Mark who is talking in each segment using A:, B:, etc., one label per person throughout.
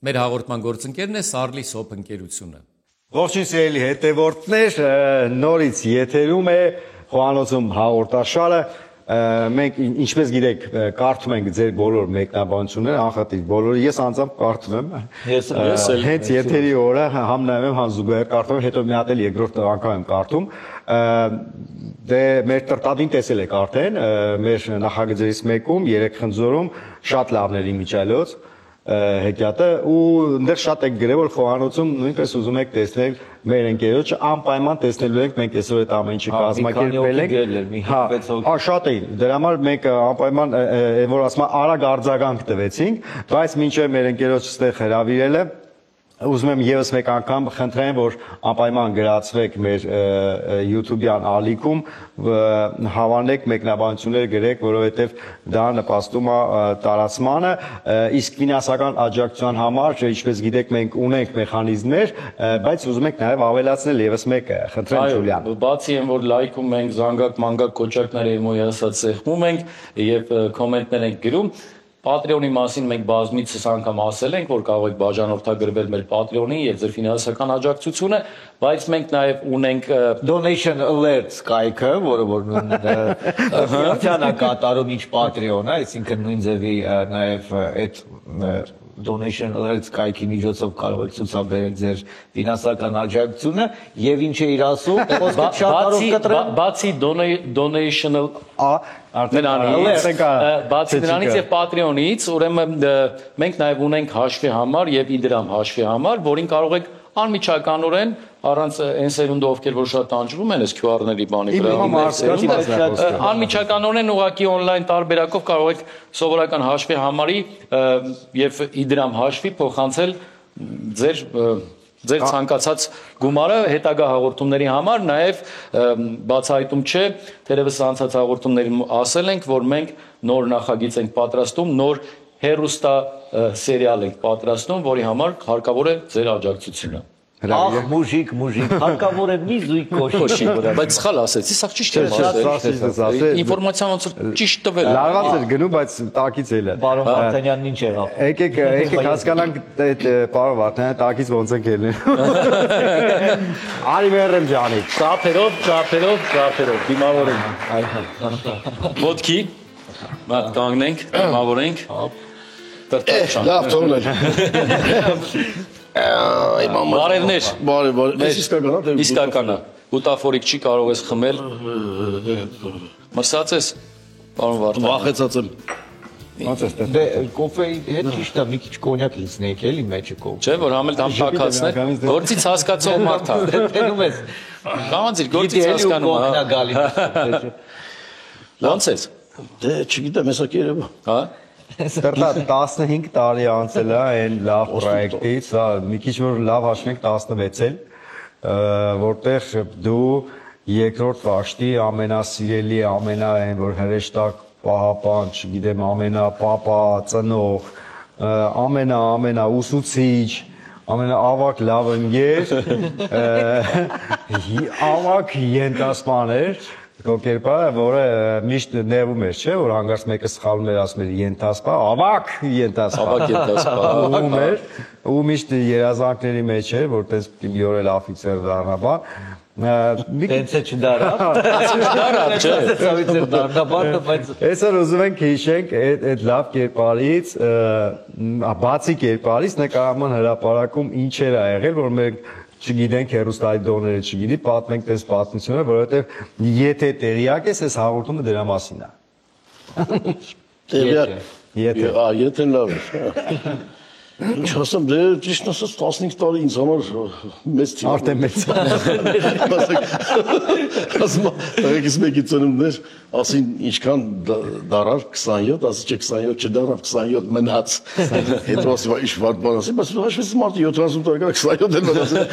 A: Մեր հաղորդման գործընկերն է Սարլի Սոփ ընկերությունը։
B: Ողջույն սիրելի հետևորդներ, նորից եթերում է խոհանոցում հաղորդաշարը։ Մենք ինչպես գիտեք, կարդում ենք ձեր բոլոր մեկնաբանությունները, անխտիր բոլորը, ես անձամբ կարդում եմ։ Ես հենց եթերի օրը համ նայում եմ, համ զուգահեռ կարդում եմ, հետո մի հատ էլ երկրորդ անգամ եմ կարդում։ Դե մեր տրտադին տեսել եք արդեն, մեր նախագծերից մեկում, 3 խնձորում շատ լավն էր իմիջիայլոց հեքիաթը ու այնտեղ շատ եք գրել, որ խոհանոցում նույնպես ուզում եք տեսնել մեր ընկերոջը, անպայման տեսնելու ենք, մենք այսօր այդ ամեն ինչը կազմակերպել ենք։ Հա, շատ էին։ Դրա համար մենք անպայման, որ ասում եմ, արագ արձագանք տվեցինք, բայց մինչև մեր ընկերոջը ստեղ հրավիրել է, ուզում եմ եւս մեկ անգամ խնդրեմ, որ անպայման գրացվեք մեր YouTube-յան ալիքում, հավանեք մեկնաբանություններ գրեք, որովհետեւ դա նպաստում է տարածմանը, իսկ ֆինանսական աջակցության համար, ինչպես գիտեք, մենք ունենք մեխանիզմներ, բայց ուզում ենք նաեւ ավելացնել եւս մեկը, խնդրեմ Ջուլիան։
C: Բացի այն, որ լայքում ենք, զանգակ-մանգակ կոճակներ էմոյի ասած սեղմում ենք եւ կոմենտներ ենք գրում, Patreon-ի մասին մենք բազմիցս անգամ ասել ենք, որ կարող եք բաժանորդագրվել մեր Patreon-ի եւ ձեր ֆինանսական աջակցությունը, բայց մենք նաեւ ունենք
D: Donation Alert կայքը, որը որ նույն կատարում ինչ Patreon-ը, այսինքն նույն ձևի նաեւ այդ Donation Alert կայքի միջոցով կարող եք ցուցաբերել ձեր ֆինանսական աջակցությունը եւ ինչ է իր ասում, խոսքը շատարով կտրեմ,
C: բացի Donational Բացի դրանից եւ Patreon-ից, ուրեմն մենք նաեւ ունենք հաշվի համար եւ Իդրամ հաշվի համար, որին կարող եք անմիջականորեն առանց այն սերունդը ովքեր որ շատ տանջվում են այս QR-ների բանի վրա, անմիջականորեն ուղղակի on-line տարբերակով կարող եք սովորական հաշվի համարի եւ Իդրամ հաշվի փոխանցել ձեր ցանկացած գումարը հետագա հաղորդումների համար, նաև բացահայտում չէ, թերևս անցած հաղորդումներին ասել ենք, որ մենք նոր նախագիծ ենք պատրաստում, նոր հեռուստա սերիալ ենք պատրաստում, որի համար հարկավոր է ձեր աջակցությունը։
D: Ախ, մուժիկ, հարկավոր է մի զույգ կոշի,
C: բայց սխալ ասեցի, սա ճիշտ է ասել։ Ինֆորմացիան ոնց որ ճիշտ տվել է։
B: Լարված էր գնում, բայց տակից էլ է։
D: Պարոն Վարդանյանն ինչ եղավ։
B: Եկեք հասկանանք այդ պարոն Վարդանյանը տակից ոնց են ելնել։ Արի մերեմ ջանի։
C: Շափերով, դիմավորենք։ Ոտքի, մատ կանգնենք, դիմավորենք։
E: Լավ, թողնել։
C: Բարևներ։
E: Բարև,
C: իսկականա, բուտաֆորիկ չի կարող ես խմել։ Մրսած ես, պարոն Վարդան։
E: Վախեցած եմ։
D: Դե կոֆեի հետ ճիշտ է, մի քիչ կոնյակ լցնեիք էլի մեջը կողմ։
C: Չէ, որ համ էլ տամ տակացներ, գործից հասկացող մարդ է։
D: Տենում ես։
C: Կամանցիր, գործից հասկանում է։ Ոնց ես։
E: Դե չգիտեմ, հեսա կերևա։
C: Հա։
B: Դեռ 15 տարի անցել է այն լավ պրոյեկտից, մի քիչ որ լավ հաշվենք 16-ել, որտեղ դու երկրորդ վաշտի ամենասիրելի, ամենայն որ հրեշտակ պահապան, չգիտեմ, ամենապապա, ծնող, ամենա ուսուցիչ, ամենաավակ լավ ընկեր, ավակ ենթասման էր, կերպարը, որը միշտ նեղում էր, չէ, որ հանգարց մեկը սխալում էր, ասում էր ենթասպա, ավակ ենթասպա, ու միշտ երազանքների մեջ էր, որպես մի օր էլ աֆիցեր դառնաբար,
D: Տենց է չդարավ,
B: այսօր ուզում ենք հիշենք այդ լավ կերպարից, բացի կերպարից, նկարահանման հրապարակում ինչեր ա եղել, որ մենք չգիտենք հեռուստայի դոները չգիտի, պատմենք տես պատմությունը, որովհետև եթե տեղյակ ես, այս հաղորդումը դրա մասին է։
E: Տեղյակ։ Եթե լավ է։ Ինչ ասեմ, դե ճիշտ ասած 15 տարի ինձ համար մեծ թիվ։
B: Արդեն մեծ։
E: Ասում եկես մեկի ծնունդներ, ասին ինչքան դարար 27, ասի չէ 27 չդարավ 27 մնաց։ Հետո ասի ինչ վատ բան ասի, բայց հաշվեց մարդը 70 տարեկան 27 էլ մնացել։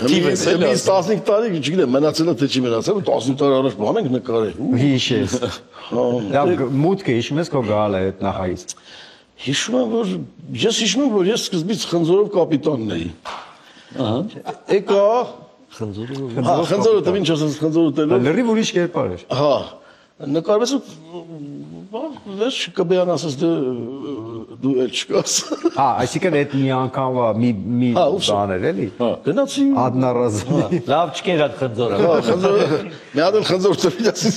E: Թիվս էլ 15 տարի, չգիտեմ, մնացել է թե չի մնացել, 15 տարի առաջ բան ենք նկարել։
B: Հիշես։ Լավ, մուտքը հիշում ես քո գալը այդ նախագիծ։
E: Հիշում եմ, որ ես սկզբից խնձորով կապիտանն էի։ Ահա։ Եկա։ Խնձորը։ Հա, խնձորը ինչ ասես, խնձորը տելով։
B: Լրիվ ուրիշ կերպար էր։
E: Հա։ նկարվեց վերջ կբյան ասես դու էլ չկաս։
B: Այսինքն այդ մի անգամվա մի բաներ էլի։
E: Գնացի
B: Одноразовый։
D: Լավ չկեր այդ խնձորը։
E: մի հատ էլ խնձոր ծրվի ասես։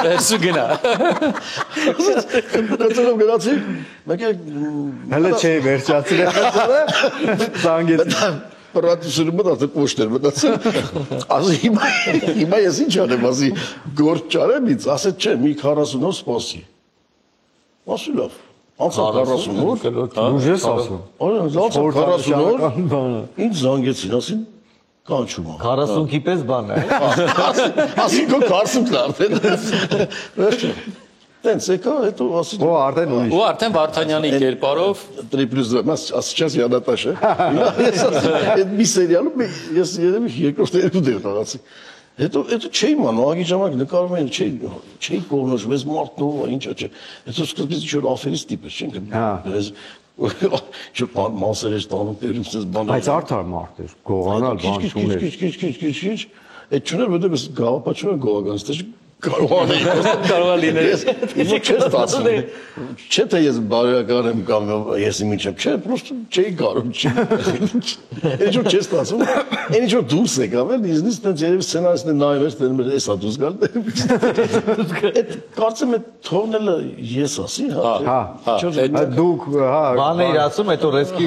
C: Վերսու գնա։
E: Խնձորով գնացի, մեկ է
B: Հələ չէ վերջացրել խնձորը։ Զանգեց։
E: Պրատուսուրը մտածել պոշտեր մտածել։ Ասի հիմա ես ինչ անեմ, ասի գործ չարեմ ինձ, ասեց չէ, մի 40 օր սպասի։ Ասի լավ, անցա 40 օր։
B: Ուժ ես ասում։
E: Անցա 40 օր, ինձ զանգեցին, ասին կանչում եմ։
D: 40-ի պես բան է։
E: Ասին քո 40-ն արդեն։ Վերջ։ Տենց եկա, հետո ասի
B: Օ արդեն ուրիշ։
C: Ու արդեն Վարդանյանի կերպարով
E: 3+2, ասիչաս յանատաշ է։ Այդ մի սերիալում ես երևի երկրորդ երկու դեր տղացի։ Հետո չէի իմանում, ագի ժամանակ նկարում էին, չէի կողնոշ, մեզ մարդն ու ինչա չէ։ Հետո սկզբից ինչ-որ աֆերիստ տիպ էր, չենք ինչ-որ մասեր էր տանում, տերումսես բան։
B: Բայց արդար մարդ էր, գողանալ բան չուներ։
E: Քիչ, այդ չուներ, որտեղ ես գաղափար չունեմ գողականից, կարող է լինել։ Ես չէ ստացվում։ Չէ թե ես բարոյական եմ կամ ես ինչեմ, չէ, պրոստը չէի կարող։ Ինչ որ չէ ստացվում։ Այն ինչ որ դուրս եկավ, իզնից տենց երևի սցենարիստն նայում էր, տենում էր, էսա դուրս գալ։ Այդ կարծեմ է թողնելը ես ասի, հա։
B: Դուք, հա։
D: Բան էիր ասում, հետո ռեսկի։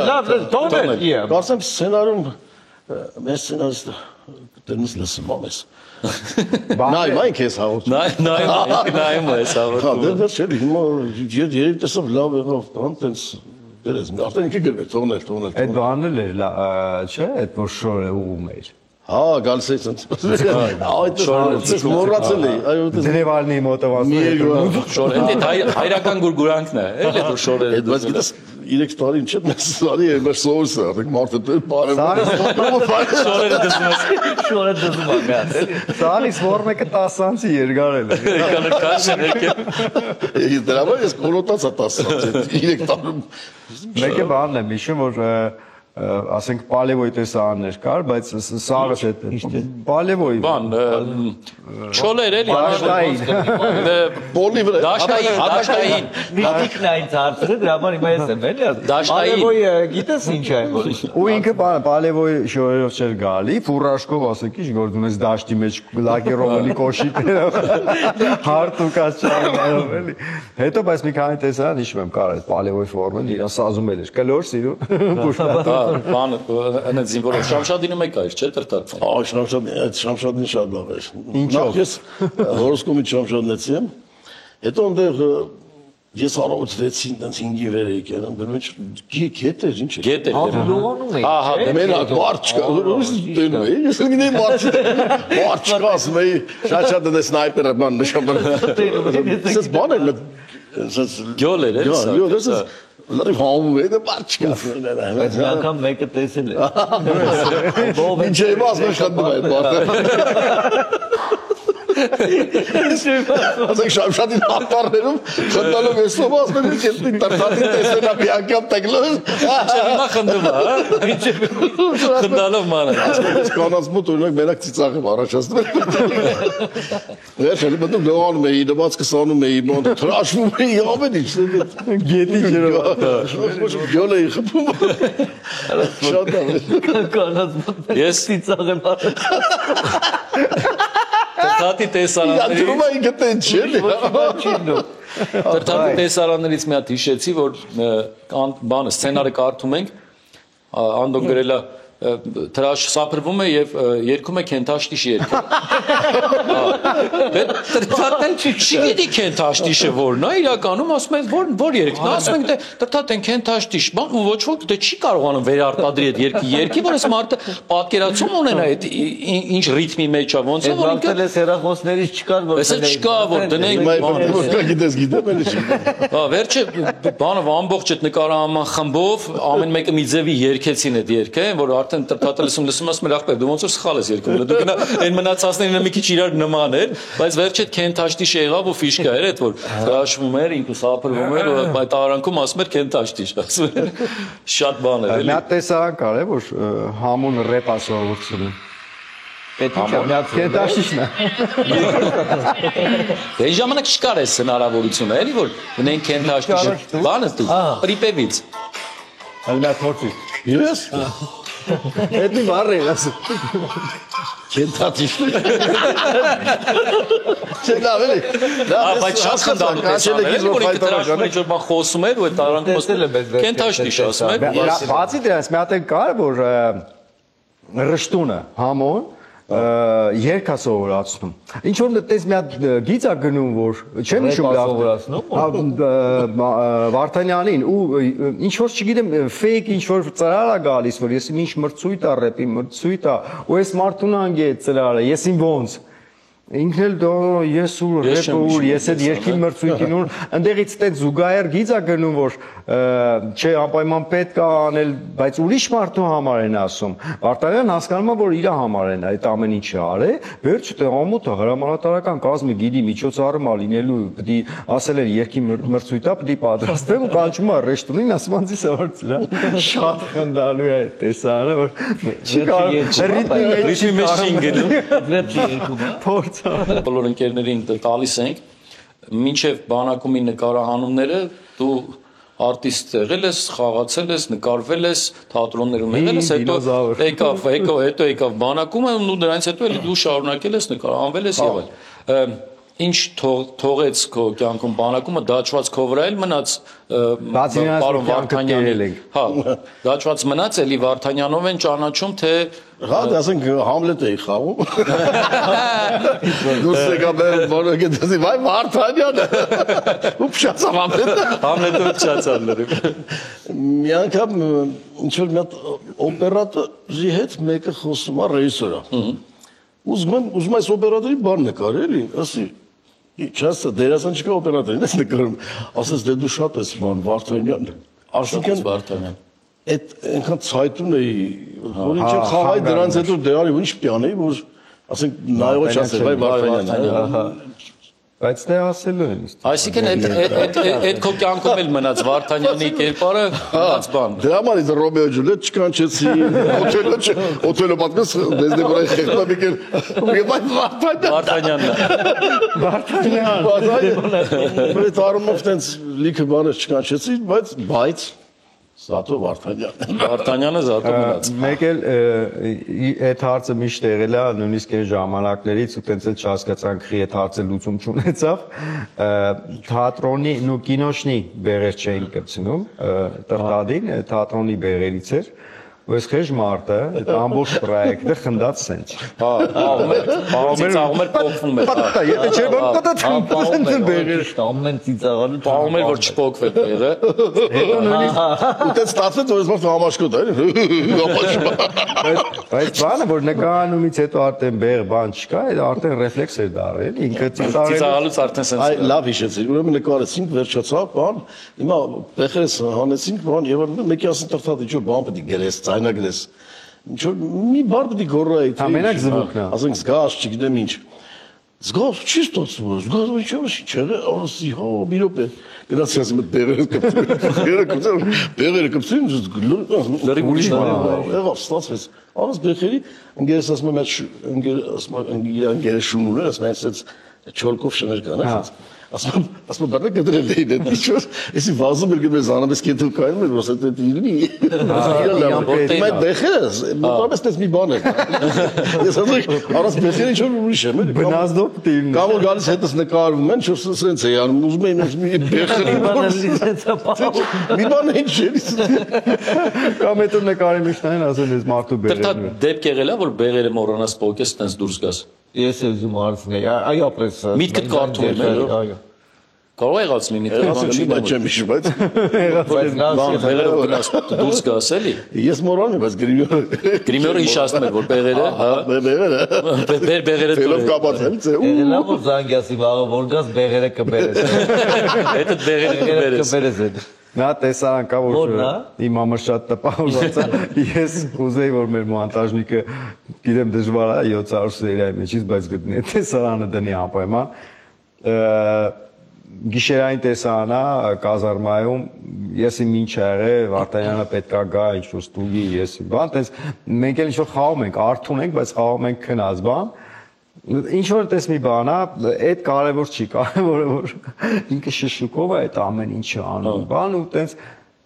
D: Լավ, թողնել։
E: Կարծեմ սցենարում մեր սցենարիստը դերնից լսում ամես։ Նայում այն քեզ հաղորդում։
C: նայում ես
E: Հա, դեռ չէ, հիմա երբ տեսավ լավ եղավ, բան տենց դերես, արդեն ինքը գրվել, թողնել։
B: Այդ բանն էլ էր, չէ, այդ որ շորը ուղում էր։
E: Հա, գալիս է ցած։ Այդ շորը մոռացել էի, այո,
B: Դրևալնի մոտիվացիա։
C: շորը, դա հայրական գուրգուրանքն է, էլի որ շորերը։
E: Բայց գիտես 3 տարին չէ, մեզ սարի է, մեր սովորս է, արդենք մարդը դեր բարև։
C: Շորերը դզում ես։
D: Շորը դզում է գա։
B: Սալիս որմեկը 10 անցի երկարել է։
C: Եկան քաշ եկել։
E: Դրա համար ես կոլոտացա 10 3 տարում։
B: Մեկը բանն է, հիշում որ ասենք Պալևոյի տեսարաններ կար, բայց սարս հետ Պալևոյի
C: Բան, չոլեր էլի։
E: Բոլի վրա։
C: Դաշտային։
D: Միտիկն այն հարցը դրա համար հիմա ես եմ էլի։
C: Դաշտային։
D: Պալևոյը գիտես ինչ է որ։
B: ու ինքը Պալևոյի շորերով չէր գալի, ֆուրաշկով ասենք ինչ գործ ունես դաշտի մեջ լակերովելի կոշիկներով հարթ ու կաչարով էլի։ Հետո բայց մի քանի տեսարան հիշում եմ կար այդ Պալևոյի ֆորմեն, իրան սազում էր, կլոր սիրում։
C: Բան, այնց զինվորով Շամշադինը մեկ այր, չէ՞ տրտակ։
E: Շամշադին շատ լավ էր։ Ինչով։ Ես հորոսկոմից Շամշադնեցի եմ, հետո այնտեղ ես առավոտվեցին, տենց 5-ի վեր եկել, դնում եմ գետ էր, ինչ է։
C: Գետ էր։
D: Լողանում է։
C: Ահա,
E: Մենակ մարդ չկա, ուրիշ դնում էի, ես գիտեի մարդ չկա, ասում էի, շատ դες սնայպերը բան նշաններ։ Ես բան եմ,
C: գյոլ էր, էլի սա։
E: ես լրիվ համում էի, դա մարդ չկա։
D: Բայց մի անգամ մեկը տեսել է։
E: Ինչ է ասում շատնում այդ մարդը։ Ասենք Շամշադին ապարներում խնդալով ես ով ասում եմ ես տրտատին տեսնելա մի անգամ տեգլոս
C: Հիմա խնդում է, հա։ Խնդալով ման է։
E: Ես կանած մոտ օրինակ մենակ ծիծաղ եմ առաջացնում Վերջը մտնում լողանում էի, դվածքը սանում էի, թրաշվում էի, ամեն ինչ
B: Գետի ջրով։
E: Գյոլ էի խփում Շատ լավ
D: Կանած մոտ
C: Ես
D: ծիծաղ եմ
C: Տրտատի տեսարաններից
E: Դրում էի գտեն չէ
C: Տրտատի տեսարաններից մի հատ հիշեցի, որ բանը սցենարը կարդում ենք, Անդոն գրել է Թրաշ սափրվում է եւ երգում է Քենթաշտիշ երգը։ Տրտատեն չգիտի Քենթաշտիշը որն է, իրականում ասում են որ երգն է, ասում են դե տրտատեն Քենթաշտիշ, բան ու ոչ ոք դե չի կարողանում վերարտադրի այդ երգի, որ այս մարդը պատկերացում ունենա այդ ինչ ռիթմի մեջ է, ոնց է որ ինքը
D: Դե հերախոսներից չկար որ
C: Այսինքն չկա որ դնենք
E: Գիտես գիտեմ էլի չի
C: Հա վերջը բանը ամբողջ այդ նկարահանման խմբով ամեն մեկը մի ձևի երգեցին այդ երգը, որ արդեն տրտատը լսում ասում էր ախպեր դու ոնց որ սխալ ես երգում դու գնա այն մնացածներին մի քիչ իրար նման էր բայց վերջը Քենթաշտիշ եղավ ու ֆիշկա էր այդ որ հրաշվում էր ինքը սափրվում էր ու այդ արանքում ասում էր Քենթաշտիշ ասում էր շատ բան էր էլի
B: Նա տեսարան կար է որ համուն ռեպ ասողությունում
D: Պետք է միացնել։
B: Կենտաշիշն է։
C: Դե ժամանակ չկար էս հնարավորությունը, էլի որ ունենք կենտաշիշ։ Բանը դու, պրիպևից։
B: Հələ թորտի։
E: Ես
B: Այդ մի բառ է ասում։
E: կենտատիշն։ Չէ, լավ էլի։
C: Բայց շատ խնդալու տեսանել, որ ինքը դրաշում է ինչ-որ բան խոսում էր ու այդ տարանքում կենտաշիշ ասում էր։
B: Բացի դրանից մի հատ էլ կար, որ ռշտունը համոն երկա սովորացնում։ Ինչ որ դες մի հատ գիծ է գնում, որ չեմ հիշում լավ Վարդանյանին ու ինչ որ չգիտեմ ֆեյք ինչ որ ծրար է գալիս, որ ես ինչ մրցույթ է ռեպի մրցույթ է ու այս մարդուն անգե ծրարը, ես ին ոնց ինքն էլ ես ու ռեպը ու ես այդ երկի մրցույթին ու ընդեղից այդ զուգահեռ գիծ է գնում, որ չէ անպայման պետք է անել, բայց ուրիշ մարդու համար են ասում։ Վարդանյանն հասկանում է, որ իր համար են այդ ամեն ինչը արել, վերջը ամոթը հրամանատարական կազմի գիդի միջոցառում ա լինելու, պետք է ասել էր երկի մրցույթա, պետք է պատրաստվեմ ու կանչում է ռեշտունին, ասում անձի սավարցրա։ Շատ խնդալու է տեսարանը, որ ռիթմի մեջ գնում։
C: Բոլոր ընկերներին տալիս ենք, մինչև բանակումի նկարահանումները դու արտիստ եղել ես, խաղացել ես, նկարվել ես, թատրոններում եղել ես, հետո եկավ բանակումը ու դրանից հետո էլի դու շարունակել ես, նկարահանվել ես եւ այլ։ Ինչ թողեց քո կյանքում բանակումը, դաջված քո վրա էլ մնաց պարոն Վարդանյանի։ Հա, դաջված մնաց էլի Վարդանյանով են ճանաչում, թե
E: հա, ասենք Համլետ էի խաղում։ Դուրս եկա մեր բանոկը դասի, վայ Վարդանյանը։ Ու փշացավ Համլետը։
C: Համլետը փշացավ լրիվ։
E: Մի անգամ ինչ որ մի հատ օպերատորի հետ մեկը խոսում է ռեժիսորա։ Ուզում եմ այս օպերատորի բան նկարել, էլի, ասի Չասա դերասան չկա օպերատորին, ես նկարում, ասես դե դու շատ ես ման Վարդանյան։ Արդյոք
C: Վարդանյան։
E: Այդ այնքան ցայտուն էի, որ ինչ խաղայի դրանց հետո դերանի ինչ պիանեի, որ ասենք նայողը չասեր, վայ Վարդանյան։
B: Բայց դե ասելու են։
C: Այսինքն այդ քո կյանքում էլ մնաց Վարդանյանի կերպարը մնաց բան։
E: Դրա համար ինձ Ռոմեո Ջուլիետ չկանչեցի, օթելո պատմես դեզնե վրա խեղտա բիկել։
C: Վարդանյանն։
E: Վարդանյան։ Բայց արումով տենց լիքը բաներ չկանչեցի, բայց Զատո Վարդանյան։
C: Վարդանյանը զատո մնաց։
B: Մեկ էլ այդ հարցը միշտ եղել է նույնիսկ այն ժամանակներից ու տենց էլ չհասկացանք խի այդ հարցը լուծում չունեցավ։ Թատրոնի ու կինոշնի բեղեր չէին կպցնում, տրտադին թատրոնի բեղերից էր։ Ոս քեջ մարտը, այդ ամբողջ պրոյեկտը խնդած սենց։
C: Հա, ծաղում էր փոխվում էր։
B: Եթե չէ բան կտա բեղեր։
D: Ամեն ծիծաղալու
C: Պահում էր որ չփոխվեր բեղը։
B: Հետո նույնիսկ
E: Ուտեց ստացվեց, որ ես մարդը համաշկոտ է,
B: բայց բանը որ նկարահանումից հետո արդեն բեղ բան չկա, այդ արդեն ռեֆլեքս էր դարել, ինքը
C: ծիծաղալուց արդեն սենց։
E: Այ լավ հիշեցիր, ուրեմն նկարեցինք, վերջացավ, բան, հիմա բեղերս հանեցինք, բան, եւ մեկի ասին տրտադի ինչ որ բան պետք է գրես, ցայնագրես։ Ինչ որ մի բառ պետք է գոռայի, թե
B: ամենակ զվուկն է։
E: ասենք զգաս, չգիտեմ ինչ։ Զգաս չի ստացվում, զգաս ինչ չէ, ասի, հա, մի րոպե։ Գնացի ասում եմ բեղերը կպցին,
C: լրիվ ուրիշ բան։
E: Եղավ, ստացվեց։ Անց բեղերի ընկերս ասում եմ, ընկերը շունուներ, ասում եմ, այսպես չոլկով շներ կան, ասում բառը կդրել էին այդ ինչ-որ, էսի վազում էր գտնել զանամես կենթով կայնում էր, որ ասել իրնի։ Այդ բեղերը, մոտամես տես մի բան է։ Ես ասում առանց բեղերը ինչ-որ ուրիշ եմ։
B: Բնազդով տիվն։
E: Կամ որ գալիս հետս նկարվում են, չոր սենց է անում, ուզում էին մի բեղերի մի բան է ինչ էր։
B: Կամ հետո նկարի միջնային ասել ես մարդու բեղերն։
C: Տրտա դեպք եղել է որ բեղերը մոռանաս փոկես տենց դուրս գաս։
D: Ես էլ ուզում հարցնել, այո, ապրես։
C: Միտքդ կարդում եմ,
D: այո։
C: Կարող է եղած լինի, թե բան չի
E: բայց չեմ հիշում, բայց
C: բան բեղերը գնաս դուրս գաս էլի։
E: ես մոռանում եմ, բայց
C: Գրիմյորը հիշացնում էր որ բեղերը, հա,
E: բեղերը
C: բեղերը
E: թելով կապած են,
D: Լավ որ զանգասի վաղը որ գաս բեղերը կբերես։
C: հետը բեղերը
D: կբերես։
B: Նա տեսարան կա որ իմ համար շատ տպավորված է։ Ես ուզեի որ մեր մոնտաժնիկը գիտեմ դժվար է 700 սերիայի մեջից, բայց գտնի տեսարանը դնի անպայման։ գիշերային տեսանա կազարմայում ես իմ ինչ եղել Վարդանյանը պետքա գա ինչ-որ ստուգի ես բան տես մենք էլ ինչ-որ խաղում ենք արթուն ենք բայց խաղում ենք քնած բան ինչ-որ տես մի բան է այդ կարևոր չի կարևորը որ ինքը շշուկով է այդ ամեն ինչը անում բան ու տես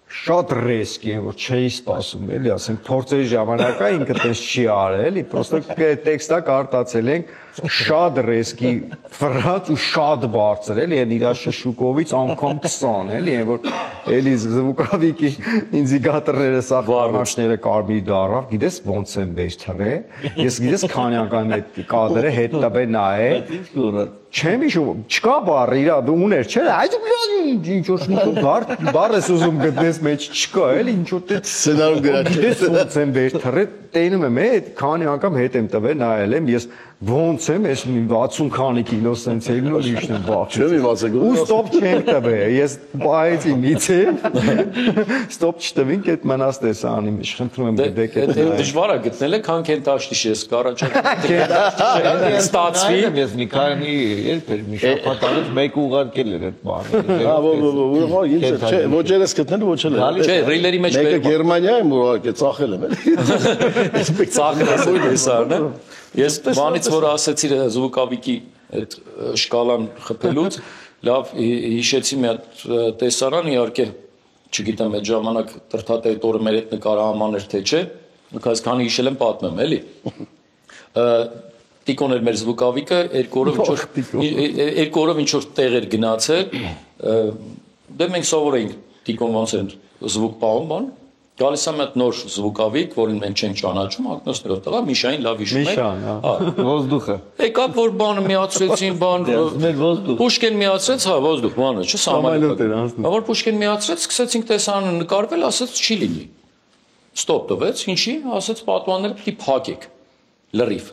B: շատ ռիսկի է որ չէի սպասում էլի ասենք փորձերի ժամանակա ինքը տես չի արել էլի պրոստը տեքստա կարտացել ենք շատ ռիսկի ֆրած ու շատ բարձր էլի այն իր շշուկովից անգամ 20 էլի այն որ էլի զվուկավիկի ինդիկատորները սա ֆարմաշները կարմիր դարավ գիտես ոնց են բեր թռե ես գիտես քանի անգամ այդ կադրը հետտաբե նայե չեմ հիշում չկա բառը իրա դու ուներ չէ այդ ինչ-որ բառ ես ուզում գտնես մեջ չկա էլի ինչ-որ դե
E: սցենարում գրած
B: գիտես ոնց են բեր թռե տենում եմ այդ քանի անգամ հետ եմ տվել նայել եմ ես ոնց եմ ես 60 քանի կիլո սենց ելնո լիշն եմ բախ
E: չեմ իմացել
B: ու ստոպ չեմ տվել ես բայեցի միցե ստոպ չտվինք այդ մնաց տեսանի մեջ խնդրում եմ գտեք
C: այդ դժվար է գտնել է քան կենտաշտիշ ես կառաջարկել ստացվի
D: ես մի քանի երբ մի շաբաթ առաջ մեկ ուղարկել էր այդ բանը
E: հա ոչ չէ ոչ ես գտնել ոչ էլ
C: չէ ռիլերի մեջ
E: մեկը Գերմանիայում ուղարկել ծախել եմ էլի
C: ծաղկել տեսարն է ես բանից որ ասեցի զվուկավիկի այդ շկալան խփելուց լավ հիշեցի մի հատ տեսարան իհարկե չգիտեմ այդ ժամանակ տրթատեի տորը մեր հետ նկարահանման էր թե չէ նկարս քանի հիշել եմ պատմեմ էլի տիկոն էր մեր զվուկավիկը երկու օրով ինչ որ տեղ էր գնացել դե մենք սովորեինք տիկոն ոնց են զվուկ պահում բան գալիս է մի նոր զվուկավիկ, որին մենք չենք ճանաչում, ակնոցներով տղա, Միշային լավ հիշում եք։
B: Միշան, հա։
D: Ոզդուխը։
C: Եկավ որ բանը միացրեցին, բան
D: Մեր ոզդուխ։
C: Պուշկին միացրեց, հա, ոզդուխ, բանը, չէ՞
B: Սամալյոտ էր անցնում։
C: Որ Պուշկին միացրեց, սկսեցինք տեսարանը նկարվել, ասեց չի լինի։ Ստոպ տվեց, ինչի, ասեց պատուհանները պիտի փակեք։ Լրիվ։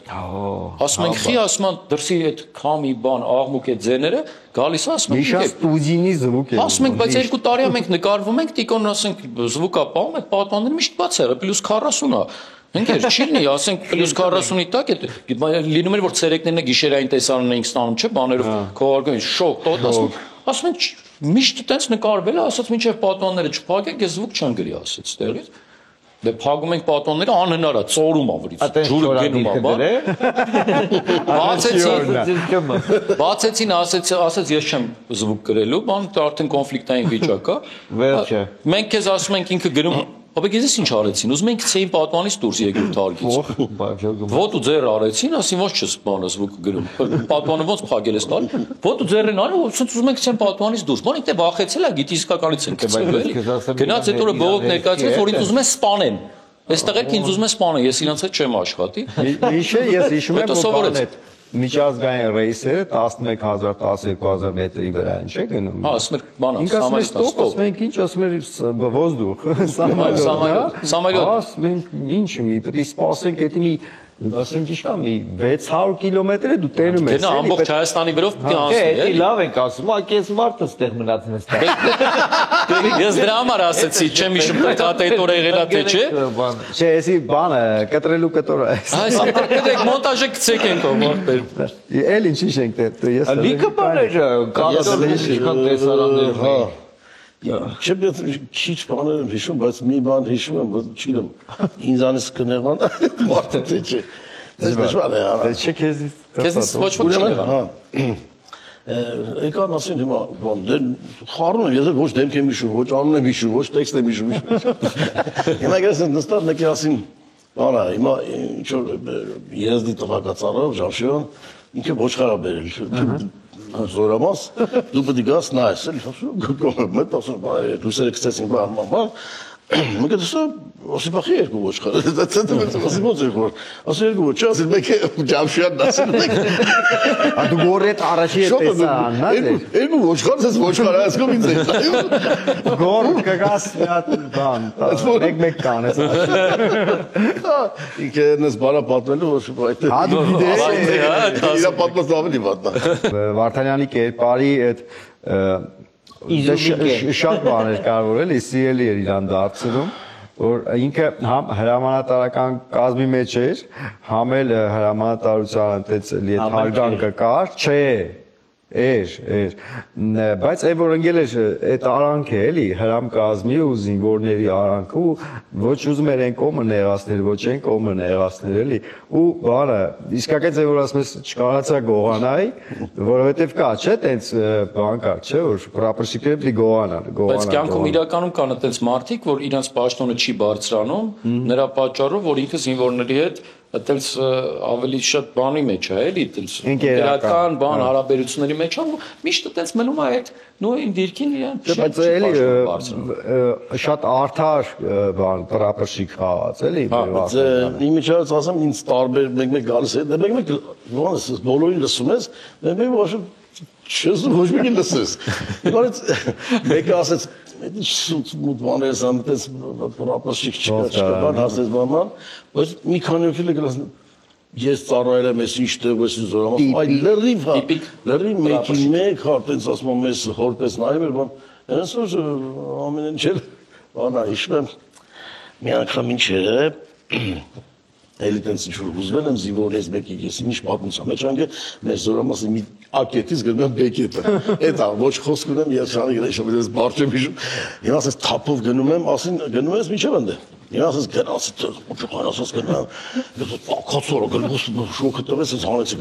C: Ասում ենք, խի ասում են դրսի այդ քամի բան, աղմուկ է ձեները, գալիս ասում ենք,
B: Միշան ստուդիինի զվուկ է։
C: ասում ենք, բայց 2 տարի մենք նկարվում ենք, տիկոնն ասենք զվուկա պահում, այդ պատուհանները միշտ բաց է, +40 է։ Մենք չի լինի, ասենք +40-ի տակ է, լինում էր որ ցերեկներն է գիշերային տեսարանն էինք ստանում, չէ, բաներով քողարկում են շոկ, տոտ ասում ենք, միշտ տենց նկարվել է, ասած մինչև պատուհանները չփակեք, ես զվուկ չեմ գրի, ասեց տեղից։ Դե փակում ենք պատոնները անհնար է, ծորում ավրից, ջուրը գնում է, բացեցին, ասեց ես չեմ զվուկ գրելու, բան արդեն կոնֆլիկտային վիճակ է։
D: Վերջը։
C: Մենք քեզ ասում ենք ինքը գրում, ապա գիտես ինչ արեցին, ուզում ենք ցեին պատուանից դուրս եկել թարգից։ Ոտու ձեռ արեցին, ասին ոչ չես բանը զվուկ գրում։ Պատուանը ոնց փակել ես տալ։ Ոտու ձեռն արի, ոնց ուզում ենք ցեն պատուանից դուրս։ Բան ինքը վախեցել է, գիտի իսկականից են գցել էլի։ Գնաց այդ օրը բողոք ներկայացրեց, որ ինձ ուզում է սպանեն։ Այստեղ եք ինձ ուզում է սպանել, ես իրանց հետ չեմ աշխատի։
B: Միշե ես հիշում եմ որ այդ միջազգային ռեյսերը 11000-12000 մետրի վրա են, չէ՞ գնում։
C: Հա, ասում էր բանա,
B: Ինքը ասում ենք ինչ, ասում էր ոզդուխ,
C: Սամալյոտ։
B: Ասում ենք ինչ մի, պետք է սպասենք այդ մի ասենք ինչ կա մի 600 կիլոմետր է դու տենում ես։
C: Գնա ամբողջ Հայաստանի վրով պիտի
D: Է,
C: անցնի,
D: էլի լավ ենք ասում, ակես մարդը ստեղ մնացն է։
C: Ես դրա համար ասեցի, չեմ հիշում տրթատեի տորը եղել է թե չէ։
B: Չէ, էսի բանը կտրելու կտորը է։
C: Այս դեք մոնտաժը գցեք են կողմը։
B: Էլ ինչ ենք դե ես։
D: Լիքը բաներ կադրել ինչքան տեսարաններ։
E: Հա։ Չեմ քիչ բաներ եմ հիշում, բայց մի բան հիշում եմ, որ չգիտեմ, ինձանից կնեղան մարդը թե չէ։ Դժվար է արա։
B: Չէ քեզից։
C: Քեզից ոչ ոք չի
E: Հա։ Եկան ասին հիմա բան դե խառնում եմ, ես ոչ դեմք եմ հիշում, ոչ անուն եմ հիշում, ոչ տեքստ եմ հիշում։ Հիմա գասեն նստած մեկի ասին բանա, հիմա ինչ որ եզդի տղակացարով Ժանշյան ինքը ոչխարա բերել զորամաս դու պետք է գաս նայես էլ մոտ ասում դուսերը կցեցին բան մենք դասը ասիպախի երկու ոչխար դա ասիպ ոնց էր ասի երկու ոչխար ասի մեկը Ժանշյանն ասել մեկ
B: Դու գորետ առաջի է տեսան, հա դե։
E: երկու ոչխար ես ոչխար ասկում ինձ է
B: Գոր կգաս բան, մեկ կանես։
E: ինքը նս բարա պատմելու ոչ այդ
B: Հա դու գիտես։
E: իրա պատմած ավելի վատնա
B: Վարդանյանի կերպարի այդ շատ բաներ կարող էլի սիրելի էր իրան դարձնում որ ինքը համ հրամանատարական կազմի մեջ էր համ էլ հրամանատարության այդպես էլի այդ հարգանքը կար չէ Բայց այն որ ընկել էր այդ արանքը էլի հրամ կազմի ու զինվորների արանքը ու ոչ ուզում էր այն կողմը նեղացնել, ոչ այն կողմը նեղացնել էլի ու բանը իսկական ձև որ ասում ես չկարողացա գողանայի, որովհետև կա չէ տենց բան կա չէ որ պրապորշիկները պիտի գողանան։
C: Բայց կյանքում իրականում կան այդպես մարդիկ, որ իրենց պաշտոնը չի բարձրանում, նրա պատճառով, որ ինքը զինվորների հետ այդպես ավելի շատ բանի մեջ է, էլի, այդպես ինտերական բան հարաբերությունների մեջ է, միշտ այդպես մնում է այդ նույն դիրքին իրեն
B: բայց էլի շատ արդար բան պրապորշիկ խաղաց, էլի։
E: Բայց իմիջիայից ասեմ ինձ տարբեր մեկ-մեկ գալիս է, մեկ-մեկ ոնց բոլորին լսում ես, մեկ-մեկ ոչ չես ոչ մի լսես։ Իբրից մեկը ասեց Սուտ բաներ զամտես պրապորշիկ չկա, բան ասես բանան, բայց մի քանի օր գլաս ես ծառայել եմ ես ինչ տեղ ես զորամաս, այ լրիվ մեկին մեկ հարտենց ասում եմ ես հորպես նայում էր, բան հենց որ ամեն ինչ էր, բանա հիշում եմ մի անգամ ինչ էր Էլի տենց ինչ-որ ուզվել եմ զինվորներից մեկի ես ինչ պատմության մեջ անգե մեր զորամասի մի ակետից գնում եմ բեկետը էտա ոչ խոսք ունեմ ես շանի գնա ես բարդ եմ հիշում հիմա ասես թափով գնում եմ ասին գնում ես միջև ընդ հիմա ասես գնաս ոչխան ասես գնամ կացորը գլուխ շոկը տվես ես հանեցի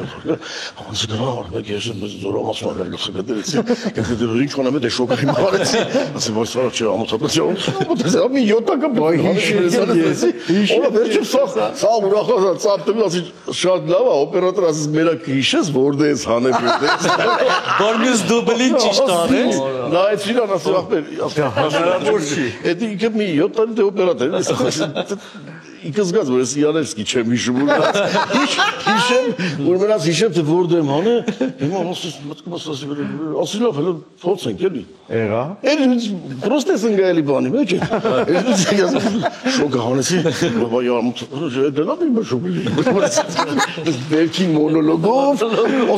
E: հանց գնա մեկ ես զորամասը գլուխը գտեցի գտել ինչ կանեմ դե շոկը հիմա արեցի ասեմ որ սա չէ ամոթապետիա մոտեցա մի 7 անգամ բայ հիշեցի վերջում սա ուրախացա ծափտում ասի շատ լավ է օպերատոր ասես մենակ հիշես որտե ես հանեմ
C: որ մյուս դուբլին ճիշտ անես
E: նայեց իրան ասի ախպեր հնարավոր չի էդի ինքը մի 7 տարի դե օպերատոր ինքը զգաց որ ես Յանևսկի չեմ հիշում հիշեմ որ մնաց հիշեմ թե որտե եմ հանը հիմա մտքում ասի լավ հələ փորձենք էլի
B: եղա
E: պրոստե սնգալի բանի մեջ ես շոկը հանեցի բաբա յարմուտ դենա իմ շոկը վերքին մոնոլոգով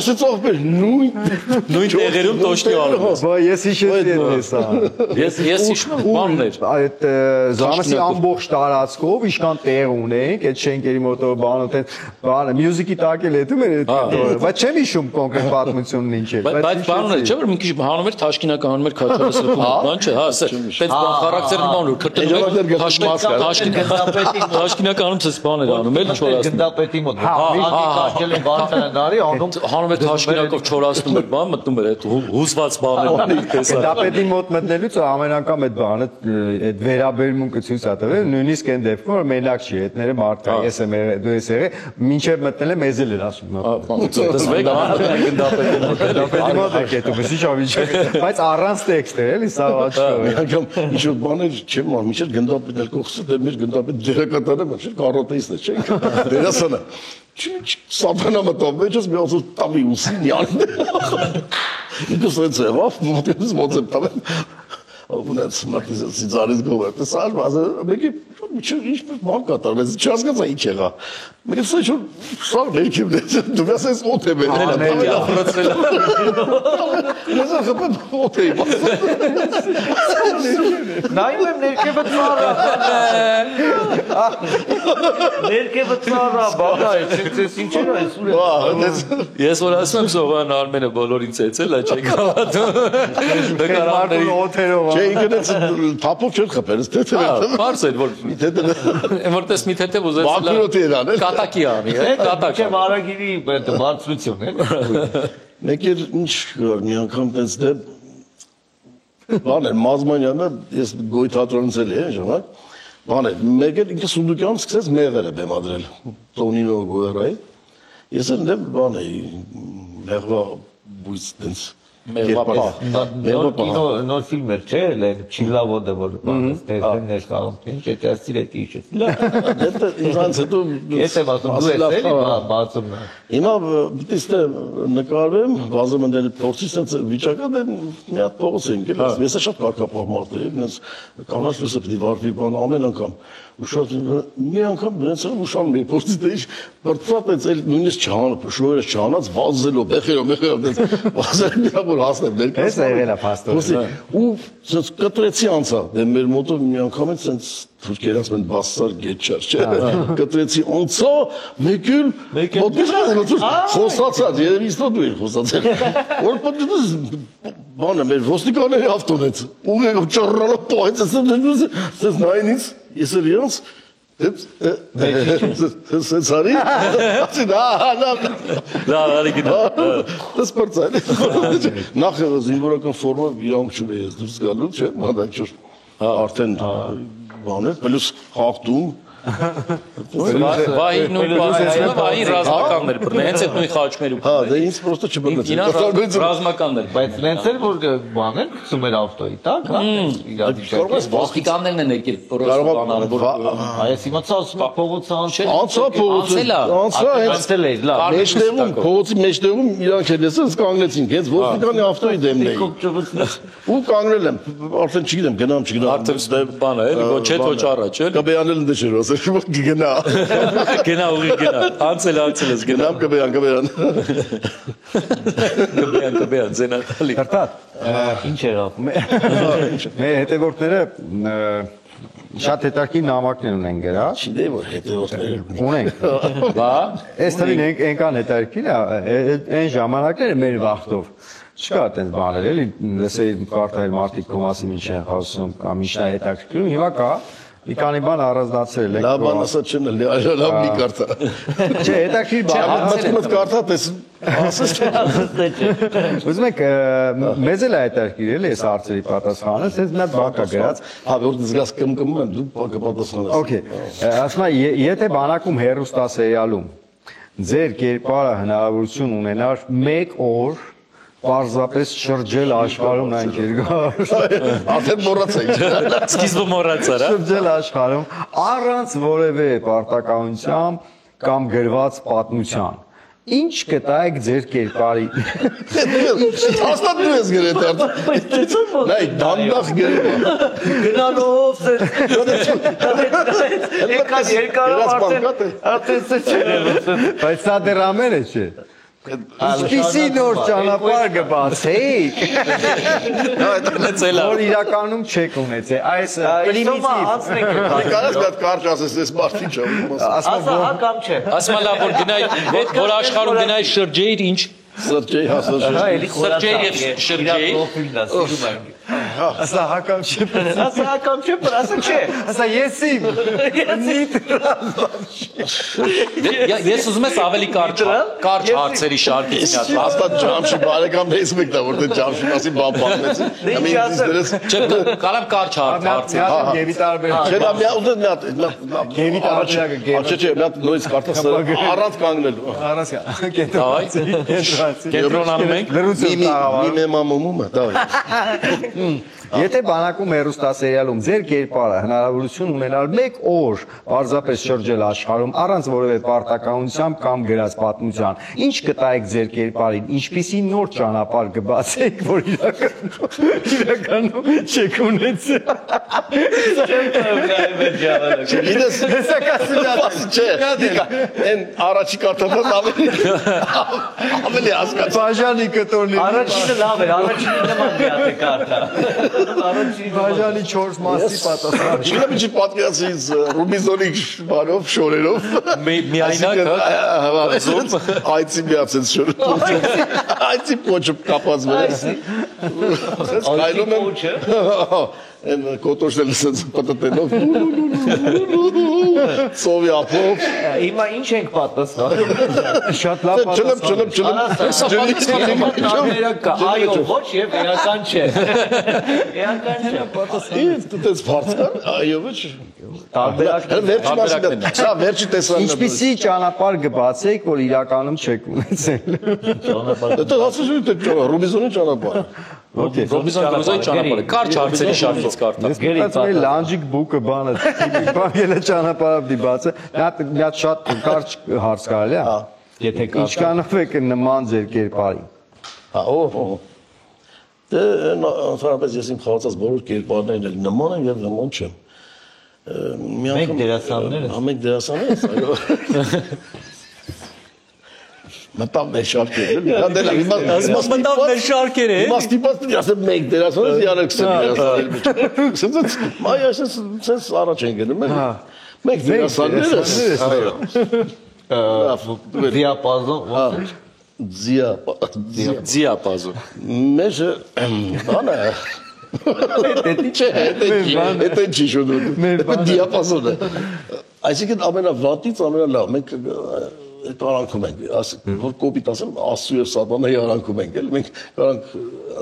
E: ասեց ախպեր նույն
C: տեղերում տոշտի արում
B: բա ես հիշեցի էսա
C: ես հիշում եմ բաններ
B: այդ զամասի ամբողջ տարածքով իշքան տեղ ունենք այդ շենքերի մոտով բանը մյուզիկի տակ էլ հետում էր այդ բայց չեմ հիշում կոնկրետ պատմությունն ինչ էր
C: բայց բանն է չէ որ մի քիչ հանում էր թաշկինակը հանում էր քաչալը սրբում բան չէ հա ասա բայց խարակտերն բան որ քրտում թաշկինակը հանում ցես բան էր անում էլ չորացնում
D: գնդապետի մոտ քաշել են բարձրանալի անում
C: հանում էր թաշկինակով չորացնում էր բան մտնում էր այդ հուզված բանը
B: գնդապետի մոտ մտնելուց ամեն անգամ այդ բանը այդ վերաբերմունքը ցույց է տվել նույնիսկ այն դեպքում որ մենակ չի հետները մարդկա ես եմ դու ես եղել մինչև մտնել եմ մեզ էլ էր ասում
C: դες մեկ
B: գնդապետի մոտ է դու միշտ ավիճ բայց առանց տեքստեր էլի սա աչքով
E: անգամ ինչ որ բաներ չեմ մար միշտ գնդապետն էլ կողսը դե մեր գնդապետ դերակատարը չէ կարոտեիստը չէ դերասանը սապանա մտավ մեջս մի ասում տավի ուսին յան ինքս այդ զեվավ մոտից տավեմ Ունեց մարտիզացի ծարից գովերտը սար բազը մեկի ինչ բան կատարվեց չհասկացա ինչ եղա մեկը սա ինչ սա ներքև դու ասես օդ է բերել ես խփեմ օդ է
D: նայում եմ ներքևը ծառա ներքևը ծառա բաղա ես ինչ էր այս ուրը
C: ես որ ասում եմ Սողան Արմենը բոլորին ծեծել է չեք հավատում նկարահանների
B: օթերով
E: Չէ ինքնից թափով չէր խփել թեթև էր
C: Պարզ էր որ որտես մի թեթև ուզեց
E: Բակրոտ իրան
C: կատակի անի կատակ
D: չէ վարագիրի բարձրություն է
E: Մեկ էր ինչ կար մի անգամ տենց դե բան էր Մազմանյանը ես գոյ թատրոնից էի ժամանակ բան էր մեկ էր ինքը Սունդուկյանը սկսեց մեղրը բեմադրել Տոնինո Գոյարայի ես էլ դե բան էի մեղվա բույս տենց
D: նոր ֆիլմ էր չէ լեն չիլավոդը որ բանս տեսնեն ներկայում ինչ է դասիր է տիշը
E: դա ինձանց հետո
D: ես եմ ասում դու ես էլի բացում
E: հիմա դիտես նկարվեմ բազում ընդել փորձի sense վիճակա դե մի հատ փողոց են գելս ես շատ կարգապահ մարդ եմ ինձ կանաչ լույսը պիտի վարվի բան ամեն անգամ ուշած մի անգամ դրանց ուշան մի փորձի դե բրծած էլ նույնիսկ չհան շոյը չհանած վազելով բეხերով դες վազել մի հատ որ հասնեմ
B: Էս է եղել է փաստորեն։
E: Ու sense կտրեցի անցա, դե մեր մոտով մի անգամ էլ sense թուրքերից մեն բասար գեչար, չէ։ Կտրեցի անցա, մեկül մոտից խոսացած, երևի իստո դու ես խոսացել։ Որ պատմես բանը մեր ոստիկանների ավտոնից։ Ուղղակի ճռռալը պահեց, sense նայնից, ես էլ իրանց Սենց արի, ասին,
C: Լավ, գնա։
E: Դες պրծայլ, նախ զինվորական ֆորմով իրանք չունե ես դուրս գալու, չէ, մանակ չոր, արդեն բան է, պլուս հաղթում,
C: Վայի նույն բանը, վայի ռազմականներ բռնել, հենց այդ նույն խաչմերուկ։
E: հա, դե ինձ պրոստը չբռնեցին։
C: Ինքնին ռազմականներ։
D: Բայց նենց էլ որ բաներ գցում էր ավտոյի տակ, հա։
E: Կարող
C: Ոստիկաններն են եկել պրոստանալ, որ
D: Այս իմացա ասում է փողոցը անցել։
E: անցա փողոցը, անցա հենց
D: Անցել էր, լավ։
E: մեջտեղում, փողոցի մեջտեղում իրանք էլ էսենց կանգնեցին, հենց ոստիկանի ավտոյի դեմն էին։ Ու կանգնել եմ, արդեն չգիտեմ, գնամ, չգնամ։
C: արդեն բան է, ոչ հետ ոչ առաջ, էլի։
E: Կբեանել ընդ չէր ասել, գնա։
C: Գնա ուղի գնա։ Անցել ես գնա։
E: Կբեան։
C: Կբեան, զենատալի։
D: Ինչ էր ավ։
B: Մեր հետևորդները շատ հետաքրքիր նամակներ ունեն գրա։
E: Չգիտեմ որ հետևորդներ
B: Ունենք։
C: Բա,
B: Այս թվին ենքան հետաքրքիր է, այն ժամանակները մեր վախտով չկա այդպես բաներ, էլի լսեի կարդալ մարդիկ կոմասի ինչ են խոսում, կամ ինչ է հետաքրքրում, հիմա կա մի քանի բան առանձնացրել ենք։
E: լավ բան ասած չեմ, լավ մի կարդա։
B: Չէ, հետաքրքիր բան։
E: Մտքումդ կարդա, տես ասես
B: Ուզում եք մեզ էլ է հետաքրքիր էլի այս հարցերի պատասխանը, sense մի հատ բան կա գրած։
E: հա որ դզգաս կմկմում եմ, դու բակը պատասխանես։
B: Okay, ասում եմ, եթե բանակում հերոստասերիալում ձեր կերպարը հնարավորություն ունենար 1 օր պարզապես շրջել աշխարհում այնք երկար։
E: Արդեն մոռացեք։
C: սկիզբը մոռացար, հա։
B: Շրջել աշխարհում առանց որևէ պարտականության կամ գրված պատմության։ Ինչ կտայեք ձեր կերպարի։
E: Հաստատ դու ես գրել դեռ։ Նայ, դանդաղ գրել։
D: Գնալով եկած երկարով արդեն
B: Բայց սա դեռ ամենը չէ։ Ինչպիսի նոր ճանապարհ կբացեիք, որ իրականում չեք ունեցել։ Այս պրիմիտիվ։
E: Կարաս մի հատ կարճ ասես, ես մարդի չեմ։
D: ասա հա կամ չէ։
C: Ասում լավ որ գնայ, որ աշխարհում գնայ շրջեիր ինչ
E: Սրճեի հասած։
D: Հա, էլի
C: Սրճեի եւ շրջեի։
B: Ասա հակամ չի։
D: Ասա հակամ չէ, ասա չէ։
B: Ասա եսիմ։
C: Ես ուզում եմ ավելի կարճ հարցերի շարքից մի հատ։
E: Հաստատ Ջամշի բարեկամներից մեկն է, որտեղ Ջամշին ասի բան պատմեցին։
C: Չէ, կարամ կարճ հարցեր։
B: Գևի տարբեր։
E: Չէ, դա մի հատ
B: Գևի տարբերակը
E: Չէ, մի հատ նույնիսկ կարդաս առանց կանգնելու։
B: Առանց կենտրոնացի։
C: Կենտրոնանում ենք։
B: Լրություն
E: Մի մեմամում է, դա։
B: Եթե բանակում հերոստասերիալում ձեր կերպարը հնարավորություն ունենալ 1 օր պարզապես շրջել աշխարհում առանց որևէ պարտականությամբ կամ գրած պատմության, ինչ կտայեք ձեր կերպարին, ինչպիսի նոր ճանապարհ կբացեք, որ իրականում չեք ունեցել։
E: Գիտես, չէ, այն առաջի կարտատած ավելի հասկաց։
B: Բաժանի կտորնի
D: Առաջինը լավ էր, առաջինը նման մի հատ է կարդա։
B: բաժանի 4 մասի պատասխան։
E: Չգիտեմ ինչի պատկերացրից Ռուբինզոնի բանով, շորերով։
C: Միայնակ
E: Այցի միացած շոր։ Այցի փոչը կապած վեր։ Այլում եմ։ Են կոտոշել սենց պատտենով։ Սովի ապով։
D: Հիմա ինչ ենք պատասխանում։
B: Շատ լավ պատասխան։
D: Տարբերակ կա, այո, ոչ եւ էական չէ։ Էական չէ, պատասխան։
E: Դες բարձր, այո, ոչ։
D: Տարբերակ
E: Սա վերջի տեսանն է։
B: Ինչպիսի ճանապարհ կբացեք, որ իրականում չեք ունեցել։
E: Դա ասում եմ Ռուբինզոնի ճանապարհը։
C: Ռոբինզոն Կրուզոյի ճանապարհը։ Կարճ հարցերի շարքից կարդա։
B: Բայց մեր լանջիկ բուկը բանը բանը ճանապարհը դիբացը մի հատ շատ կարճ հարց կարելի է։
D: Եթե կա։
B: Ինչքանով եք նման ձեր կերպարին։
E: Հա, ով։ Դե ընդհանրապես ես իմ խաղացած բոլոր կերպարներն էլ նման են եւ նման չեմ։
D: Մենք դերասաններ ենք։
E: Մենք դերասաններ ենք, այո։ մտավ մեր շարքերը, էլի։ Հա դե
C: մտավ մեր շարքերը,
E: Հիմա ստիպած պետք է ասեմ մեկ դերասանից իարը քսեմ։ Սենց մայ այսպես սենց առաջ են գնում էլ։ Մեկ դերասանները։
D: Դիապազոն,
E: Դիապազոն։ Մեր բանը Դա չի շոդում։ Դիապազոնը։ Այսինքն ամենավատից ամենալավ մենք այդ արանքում ենք, որ կոպիտ ասեմ, Աստծո եւ Սատանայի արանքում ենք, էլ մենք կարանք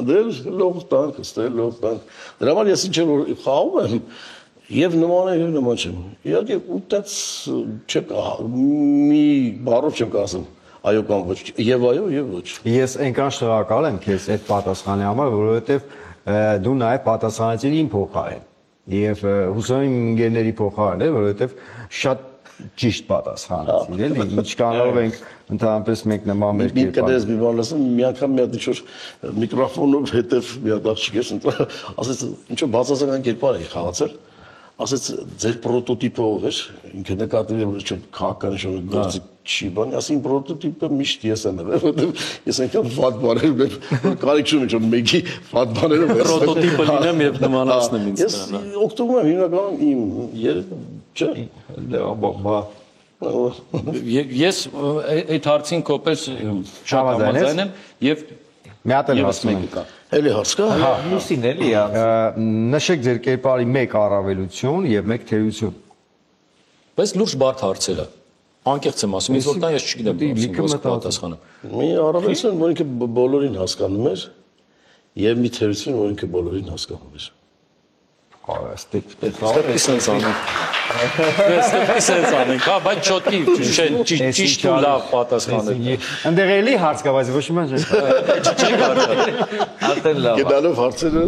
E: դեր լող տանք, ստել լող տանք։ Դրա համար ես ինչ որ խաղում եմ եւ նման է եւ նման չեմ։ Իհարկե ուտած չեմ մի բառով չեմ ասում այո կամ ոչ, եւ այո եւ ոչ։
B: Ես այնքան շնորհակալ եմ քեզ այդ պատասխանի համար, որովհետեւ դու նաև պատասխանեցիր իմ փոխարեն եւ հուսով եմ ինգեների փոխարեն, որովհետեւ շատ ճիշտ պատասխանեցիր, էլի, ինչ կանով ենք ընդհանրապես մենք նման մեր
E: կերպար։ Կներես մի բան ասեմ, մի անգամ մի հատ ինչ-որ միկրոֆոնով հետև մի հատ աղջիկ ասեց, ինչ-որ բացասական կերպար էի խաղացել, ասեց ձեր պրոտոտիպը ով էր, ինքը նկատել է որ ինչ քաղաքական ինչ-որ գործի չի բան, ասին պրոտոտիպը միշտ ես եմ եղել, որովհետև ես այնքան վատ բաներ եմ, կարիք չունեմ ինչ-որ մեկի վատ բաները
C: պրոտոտիպը լինեմ եւ նմանացնեմ ինձ։
E: Ես օգտվում եմ հիմնականում իմ չէ։
C: Ես այդ հարցին կոպես շատ համաձայն եմ եւ
B: մի հատ էլ ասում եմ։
E: Էլի հարց կա։
D: հա, լուսին էլի է։
B: Նշեք ձեր կերպարի մեկ առավելություն եւ մեկ թերություն։
C: Բայց լուրջ բարդ հարցեր է։ Անկեղծ եմ ասում, ինձ որտեղ ես չգիտեմ ոնց պատասխանեմ։
E: Մի առավելություն, որ ինքը բոլորին հասկանում էր եւ մի թերություն, որ ինքը բոլորին հասկանում էր։
C: Ստեպիսենց անենք, հա, բայց չոտքի ճիշտ ու լավ պատասխանել։
B: Ընդեղ էլի հարց կա, բայց ոչ մի բան չէ։
E: Գնալով հարցերը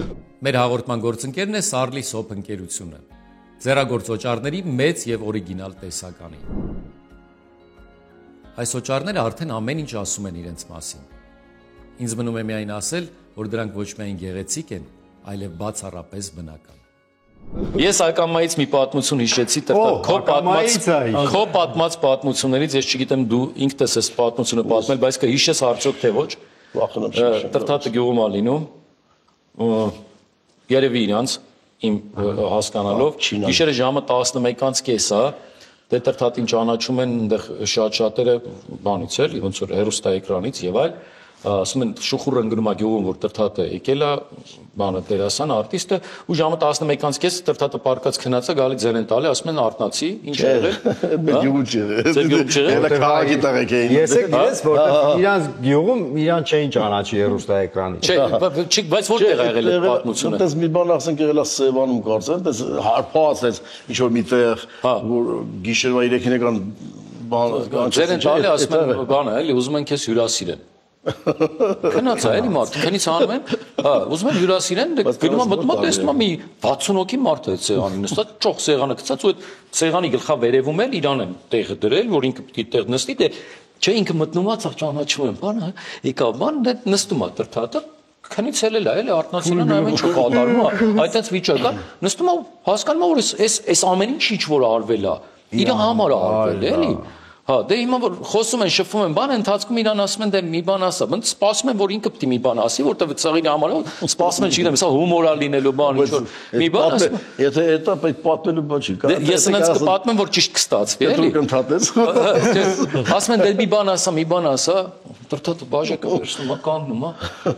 A: Մեր հաղորդման գործընկերն է Սարլի Սոփ ընկերությունը։ Ձեռագործ օճառների մեծ եւ օրիգինալ տեսականի։ Այս օճառները արդեն ամեն ինչ ասում են իրենց մասին։ Ինձ մնում է միայն ասել, որ դրանք ոչ միայն գեղեցիկ են, այլև բացառապես բնական։
C: Ես ակամայից մի պատմություն հիշեցի, քո պատմած պատմություններից ես չգիտեմ դու ինքդ ես պատմությունը պատմել, բայց կհիշես արդյոք թե ոչ։ Տրթատը գյուղում ա լինում, երևի իրանց իմ հասկանալով, գիշերը ժամը 11:30 է, դե տրթատին ճանաչում են այնտեղ շատ-շատերը բանից էլ, ոնց որ հեռուստաէկրանից եւ այլ, ասում են շուխուռը ընկնում է գյուղում, որ տրթատը եկել է, բանը դերասան, արտիստը, ու ժամը 11:30 տրթատը պարկած քնած է, գալի ձեր են տալի, ասում են արտնացի, ինչ է եղել։
E: Գյուղում չէ։
C: Ձեր գյուղում չէ։
E: Հələ քաղաքի տղեկ էին։
B: Ես եք դες, որտեղ իրանց գյուղում իրան չէին ճանաչի հեռուստաէկրանից։
C: Չէ, բայց որտեղ է եղել այդ պատմությունը։
E: Այդպես մի բան ասենք եղել է Սևանում կարծեմ, այդպես հարփած էս ինչ որ միտեղ, որ գիշերվա 3-ին բան
C: ձեր են տալի, ասում են բանը, էլի ուզում են քեզ հյուրասիրեն։ Քնած է էլի մարդ, քնից անում են, հա, ուզում են հյուրասիրեն, դե գնում եմ մտնում եմ տեսնում եմ մի 60 հոգի մարդ է այդ սեղանին նստած, ճոխ սեղանը գցած ու այդ սեղանի գլխավերևում էլ իրան են տեղը դրել, որ ինքը պիտի տեղ նստի, դե չէ ինքը մտնում է, ճանաչում են, բանը, եկա, բան դե նստում է տրթատը, քնից ելել է, էլի արտնացին է նայում ինչ կատարում է, այդպես վիճակ է, նստում է, հասկանում է որ այս ամեն ինչ ինչ որ արվել է, իր համար է արվել, էլի։ Հա, դե հիմա որ խոսում են, շփվում են, բան ընթացքում իրան ասում են դե մի բան ասա, բայց սպասում են որ ինքը պիտի մի բան ասի, որտեղ ծաղիկի համար սպասում են, չգիտեմ, հեսա հումոր է լինելու բան, ինչ որ մի բան ասում։
E: Եթե դա պետք պատմելու բան չի, կա։
C: Ես նրանց կպատմեմ, որ ճիշտ կստացվի, էլի։
E: Դուք ընդհատես։
C: Ասում են դե մի բան ասա, տրթատը բաժակը վերցնում է, կանգնում է։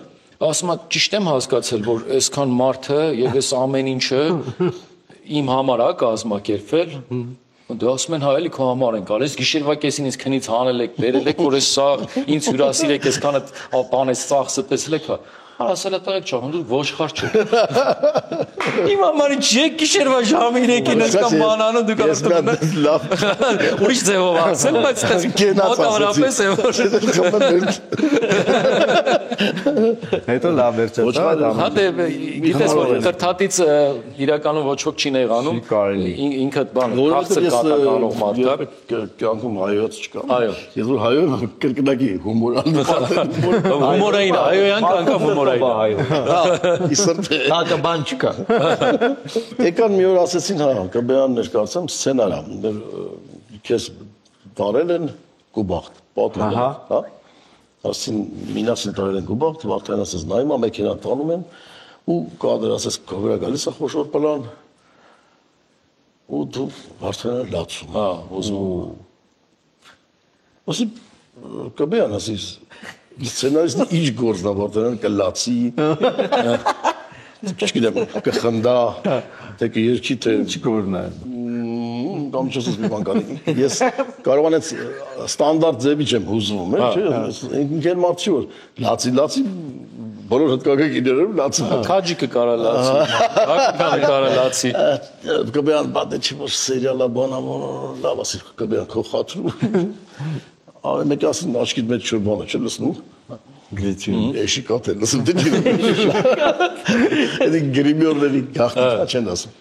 C: Ասում է ճիշտ եմ հասկացել, որ այսքան մարդը եւ այս ամեն ինչը իմ համար է կազմակերպվել։ Դե ասում են հա էլի քո համար են գալիս գիշերվա կեսին ինձ քնից հանել եք բերել եք որ էս սաղ ինձ հյուրասիրել եք այսքան բան էս սաղ ստեցել եք հա ասել է տղեկ չաղ դու ոչխար չեք իմ համար չի գիշերվա ժամը 3-ին այսքան բան անում դու կարող
E: լավ
C: ուրիշ ձևով ասել բայց մոտավորապես է
B: Հետո լավ վերջացա։
C: Հա դե գիտես որ տրթատից իրականում ոչ ոք չի նեղանում ինքը բան քաղցր կատականող մարդ
E: կա կյանքում հայոց չկա։
C: Այո։
E: Ես որ հայոց կրկնակի հումորալ
C: հումորային հայոյանք անգամ հումորային
E: Հա, իսրտ
D: Հա բան չկա։
E: Եկան մի օր ասեցին հա կբեաններ կարծեմ սցենարա քեզ դարել են կուբախտ պատմել հա ասին մինասին տարել են գուբակ, վաղտեն ասես նայում եմ, մեքենան տանում եմ, ու կադր ասես կովրա գալիս է խոշոր պլան, ու դու վաղտեն լացում, ուզում, ասի կբեան, ասի, սցենարիստը ինչ գործնա վաղտեն կլացի, չես գիտեմ, կխնդա, թե կերքի, թե
B: չկորնա
E: կամ չսուս մի բան կանի, ես կարող անեց ստանդարդ ձևի չեմ հուզվում, ինքեր մարդ չի որ, լացի, բոլոր հտկակակ իներում լացի։
C: Քաջիկը կարա լացի, հակիկանը կարա լացի։
E: Կբեան բատե չի որ սերիալա բանա, լավ ասի, կբեան քո խատրում, արի մեկ ասին աչքիտ մեջ չոր բանը չէ լսնում, էշի կատ է լսում, դի գրիմյորների գաղթիքա չեն ասում։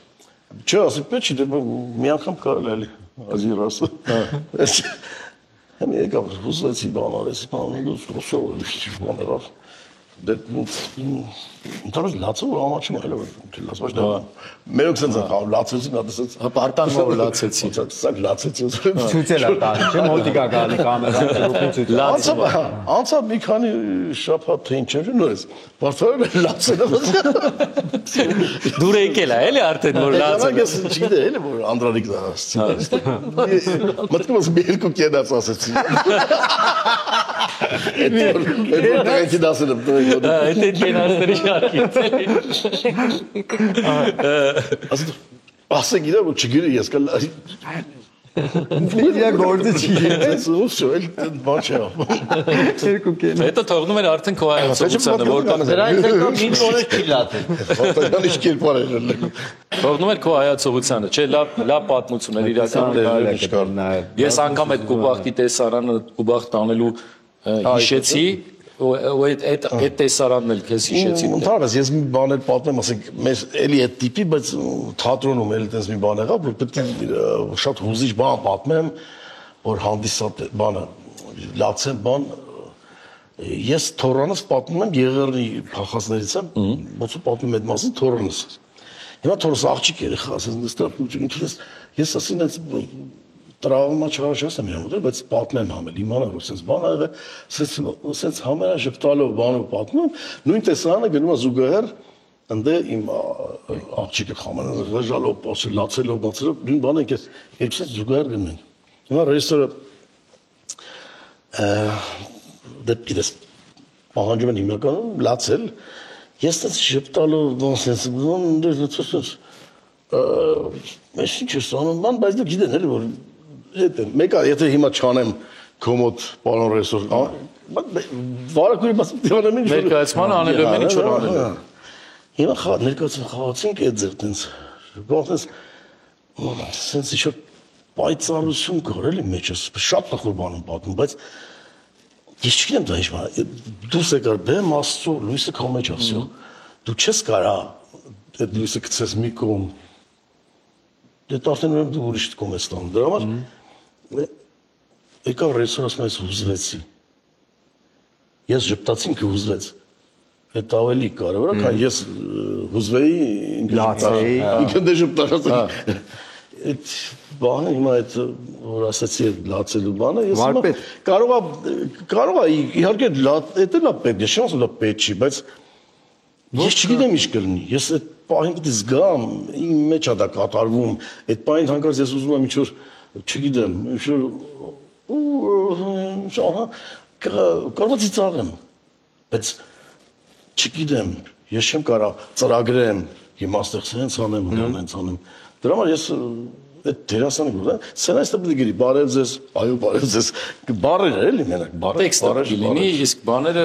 E: Չէ, ասի պետք չի, մի անգամ կարել էլի, ազիր ասը։ Հեմ եկավ, հուզվեցի բան արեցի, բան արավ։ Ընդհանրապես լացը որ ամաչում այլ լացված դա մերոք sense լացեցին հատեսած
C: պարտան որ լացեցի
E: սա լացեցի
B: ցույցել է տալի չէ մոտիկա գալի կամերան ռուպին ցույց
E: անցա մի քանի շաբաթ թե ինչ էր նորից բարթորը լացել
C: դուր եկել է էլի արդեն որ լացել
E: ես չգիտեմ էլի որ անդրանիկ դա սցենարիստ մտքում ես մի երկու կենաց ասեցի Այդ դասել եմ
C: Այդ կենացների շարքից էլի
E: ասեք իրար որ չգիրի ես կալ
B: Իրա գործը չի
E: ես ուսո էլ բան չէ
B: երկու կեն
C: Հետո թողնում էր արդեն քո հայացողությանը որ
D: Դրանից հետո ինչ օրը չի լացել։
E: Որտեղ ինչ կերպար էր
C: թողնում էր քո հայացողությանը չէ լավ պատմություն էր իրականում Ես անգամ այդ Կուբախտի տեսարանը Կուբախտ տանելու հիշեցի ու այդ տեսարանն էլ քեզ հիշեցի
E: Ընդհանրապես ես մի բան էլ պատմեմ ասենք մեր էլի այդ տիպի բայց թատրոնում էլ այդպես մի բան եղավ որ պետք է շատ հուզիչ բան պատմեմ որ հանդիսատ բանը լացեմ բան ես թորրանս պատմում եմ Եղեռնի փախածներից եմ ոնց պատմում այդ մասին թորրանս Հիմա թորս աղջիկ երեխա ասես նստած ես ասին այդ տրավմա չհաշվես եմ իրան բայց պատմեմ համել իմանա որ sense բան աղը sense համերա շփտալով բանով պատմում նույն տեսարանը գնում է զուգահեռ ընդ իմ աղջիկը խամանա ռեժալով պասը լացելով բացելով նույն բանը ես երկուսից զուգահեռ գնում են հիմա ռեժիսորը դեպքից պահանջում են հիմնականում լացել ես sense շփտալով sense ես ինչ ես անում բան բայց դու գիտեն էլի որ Մեկը եթե հիմա չանեմ կոմոդ պարոն ռեսոր վարակուրի մասում դիվանեմ ինչ
C: ներկայացման անելու եմ ինչ որ անել
E: Հիմա ներկայացում խաղացինք այդ ձեր տենց բանս sense ինչ պայծառություն կար էլի մեջս շատ տխուր բանում պատմում բայց ես չգիտեմ դա ինչ բան դուրս եկար բեմ աստծո լույսը քո մեջ ասյո դու չես կարա այդ լույսը գցես մի կողմ դե տասեն դու ուրիշ կողմ ես տանում դրա համար Եկավ ռեսոր ասում ես հուզվեցի Ես ժպտացին կհուզվեց Այդ ավելի կարևոր է քան ես հուզվեի
B: լացեի
E: ինքն դե ժպտացած Այդ բանը հիմա այդ որ ասացի լացելու բանը ես հիմա կարող է իհարկե այդ էլ է պետք է շանս լավ պետք չի բայց ես չգիտեմ ինչ կլինի ես այդ պահին պետք է զգամ իմ մեջ է դա կատարվում այդ պահին հանկարծ ես ուզում եմ ինչ որ չգիտեմ ինչ որ կարող է ծիծաղեմ բայց չգիտեմ ես չեմ կարող ծրագրեմ հիմա ստեղ սենց անեմ հենց անեմ դրա համար ես այդ դերասանը գուր սցենարիստը պետք է գրի բարև ձեզ այո բարև ձեզ բառեր էլի մենակ
C: տեքստը լինի իսկ բաները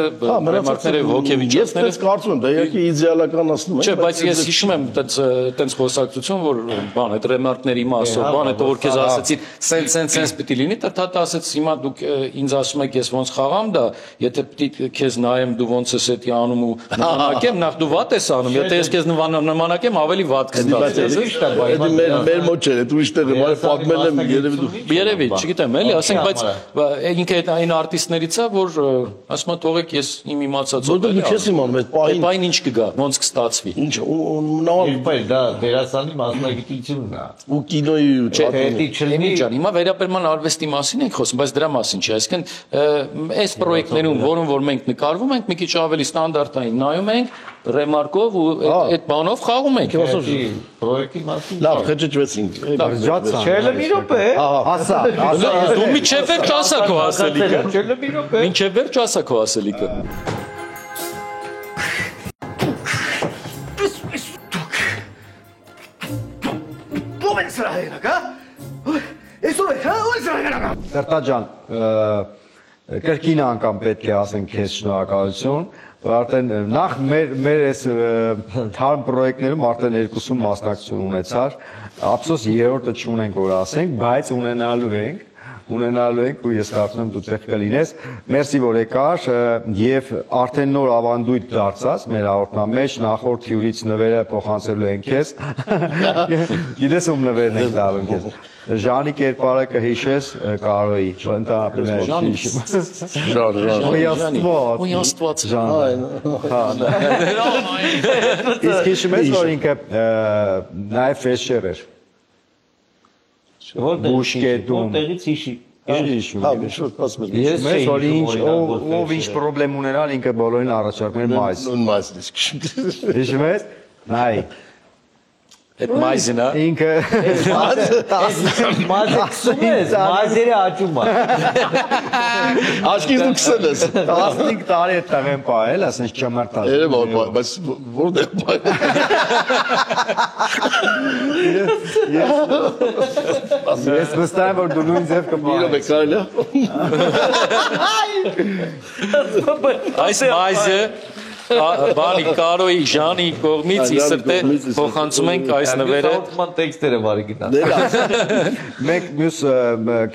C: ռեմարկները հոգեվիճակները
E: ես կարծում եմ դա իհարկե իդեալականացնում
C: է չէ բայց ես հիշում եմ այդպես խոսակցություն որ բան այդ ռեմարկների մասով բան այդ որ քեզ ասեցին սենց պիտի լինի դա ասեց հիմա դուք ինձ ասում եք ես ոնց խաղամ դա եթե պիտի քեզ նայեմ դու ոնց ես էդի անում ու նմանակեմ նախ դու վատ ես անում եթե ես քեզ նմանակեմ ավելի վատ կստացվի
E: մեր մոտ չէ դու ուրիշ տեղ եմ, այլ պատմել եմ երևի դու։
C: Երևի, չգիտեմ, էլի, ասենք, բայց ինքը այն արտիստներից է, որ ասում է թողեք ես իմ իմացածով
E: Որտեղ դու չես իմանում այդ պահին։
C: Պահին ինչ կգա, ոնց կստացվի։
E: Ինչ նման
D: Իբր դա դերասանի մասնագիտությունն է։
E: ու կինոյի ու
D: Հետի չլինի
C: Էմիլ ջան, հիմա վերաբերման արվեստի մասին ենք խոսում, բայց դրա մասին չի, այսինքն այս պրոյեկտներում, որոնց որ մենք նկարվում ենք, մի քիչ ավելի ստանդարտային նայում ենք, ռեմարկով ու այդ բանով խաղում ենք։
D: պրոյեկտի մասին։
E: լավ խճճվեցինք։
B: Ջացա։
D: Չելը մի րոպե։
B: Ասա,
C: Դու միջև վերջ ասա քո ասելիքը։
D: Չելը մի րոպե։
C: Մինչև վերջ ասա քո ասելիքը։
B: Սերտաջան, կրկին անգամ պետք է ասենք քեզ շնորհակալություն, որ արդեն նախ մեր այս թարմ պրոյեկտներում արդեն երկուսում մասնակցություն ունեցար, ափսոս երրորդը չունենք որ ասենք, բայց ունենալու ենք ու ես կարծում եմ դու ցեխ կլինես, մերսի որ եկար եւ արդեն նոր ավանդույթ դարձած մեր հաղորդման նախորդ հյուրից նվերը փոխանցելու ենք քեզ։ Գիտես ում նվերն ենք տալու քեզ։ Ժանի կերպարը կհիշես Կարոյի, ընդհանրապես
C: Ոյ Աստված։
B: Իսկ հիշում ես որ ինքը նաև ֆեշեր էր։ Բուշկետում։
D: Որտեղից հիշի։
B: Հիշում
E: Հա,
B: եմ։
E: շուտ ասում եմ։
D: Ես
B: Մեզ որ
D: չէի
B: ով ինչ պրոբլեմ ուներալ ինքը բոլորին առաջարկում էր մայս։
E: Նույն մայիսն իսկ։
B: Հիշում ես։ Նայ։
C: Այդ մայզին է։
B: Ինքը
D: Մազերսում ես, մազերը աճում է։
E: Աչքից դու քսել ես։
B: 15 տարի է տղեն պահել, ասես չմարտած։
E: Երևի, բայց որտեղ
B: Ես վստահ եմ որ դու նույն ձև
E: Իրոք
B: կպահես։
E: կարելի է։
C: Այս մայզը բանի Կարոյի Ժանի կողմից ի սրտե փոխանցում ենք այս նվերը։
D: Հոթման տեքստերը բարի գնա։
B: Մենք մյուս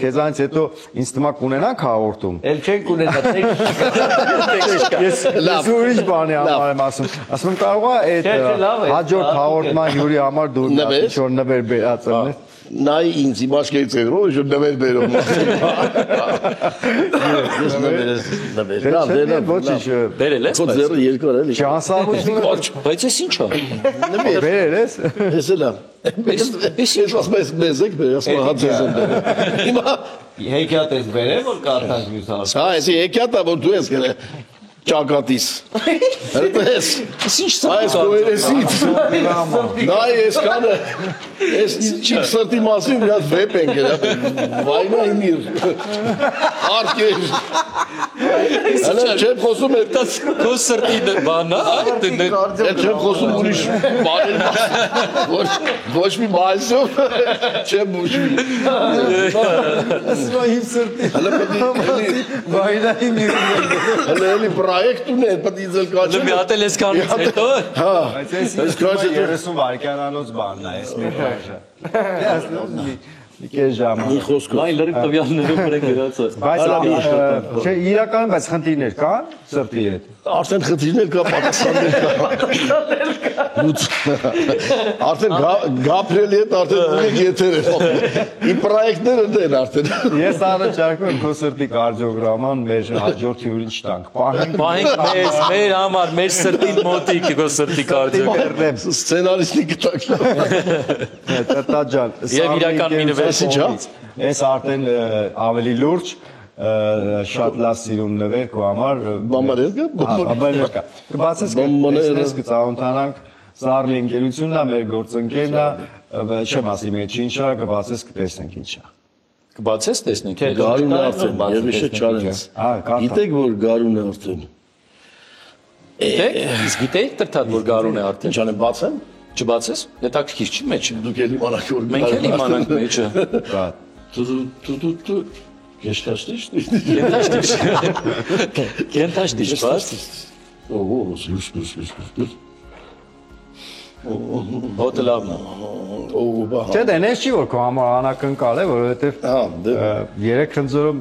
B: քեզանից հետո ինձ թվում է կունենանք հաղորդում։
D: Էլ չենք ունենա տեքստ։
B: Ես ուրիշ բան եմ ասում։ Ասում եմ կարող է այդ
D: լավ է,
B: հաջորդ հաղորդման հյուրի համար դու
E: Նվեր։
B: ինչ-որ նվեր բերածել ես։
E: Նայ ինձ իմ աչքերից եղրո, ինչ որ նվեր բերում։ Ես նվեր։ Նա
B: Ոչինչ
C: Բերել ես։
E: Քո ձեռը երկար էլի։
B: չանսահությունը
C: Բայց ես ի՞նչ է։
E: Նվեր։
B: բերել ես։
E: Ես էլ եմ։ Ես ասում եմ մեզ եք բեր, ասում հա ձեզ եմ բերել։ Հիմա
D: Հեքիաթ ես բերել որ կարդանք մյուս հարց։
E: հա, էսի հեքիաթա որ դու ես գնա ճակատիս։ Հրտես։
C: Ինչ
E: Այս կոերեսից։ Նա ես կանը ես չիք սրտի մասին մի հատ վեպ են գրա։ Վայնա իմիր։ Արկեր։ Հələ չեմ խոսում է
C: քո սրտի բանա,
E: Այդ չեմ խոսում ուրիշ բաներ ոչ մի մայսով չեմ ուշվի։
B: Ասում եմ իմ սրտի։
E: Հələ պետք
B: Վայնայի մի
E: հələ էլի պրոյեկտ ունի, պետք է ձել կաչի։
C: մի հատ էլ ես կանից հետո։
E: Հա։
B: Բայց ես
E: քաշ է
B: 30 վայրկյանանոց բանն է, այս մի բանը։ Մի քիչ ժամ։
E: Մի խոսք։
C: Այն լրիվ տվյալներով վրա գրած է։
B: Բայց չէ, իրականում բայց խնդիրներ կան սրտի հետ։
E: Արդեն խնդիրներ կա, պատասխաններ կա։ Արդեն Գաբրիելի հետ արդեն ունենք եթերը։ Իմ պրոյեկտները դեն արդեն։
B: Ես առաջարկում եմ քո սրտի կարդիոգրաման մեր հաջորդ հյուրին չտանք։
C: Պահենք մեզ, մեր համար, մեր սրտին մոտիկ քո սրտի կարծիք։
E: Սցենարիստի կտակ։
B: Տատաջան։
C: Եվ իրական մի նվեր
E: ինչա։
B: Ես արդեն ավելի լուրջ շատ լավ սիրում նվեր քո համար։
E: Բամբարեր կա։
B: Բամբարեր կա։ Կբացես կտեսնես կծանոթանանք Սարլի ընկերությունն է, մեր գործընկերն է, չեմ ասի մեջ ինչա, կբացես կտեսնենք ինչա։
C: Կբացես տեսնենք։
E: Գարուն է արդեն, եւ իշե չարենց։ Գիտեք որ գարուն է արդեն։
C: Իսկ գիտեք տրթատ որ գարուն է արդեն։
E: Ինչ անեմ բացեմ։
C: Չբացես։ Հետաքրքիր չի մեջը։
E: Դուք էլի իմանաք որ
C: Մենք էլ իմանանք մեջը։
E: Դու Կեշտաշտիշ։
C: Կենտաշտիշ բաց։
E: Օ, սուս։
C: Հոտը լավն է։
E: Օ,
B: Չէ, դա այնպես չի որ քո համար անակնկալ է, որովհետև
E: հա, դե
B: 3 խնձորում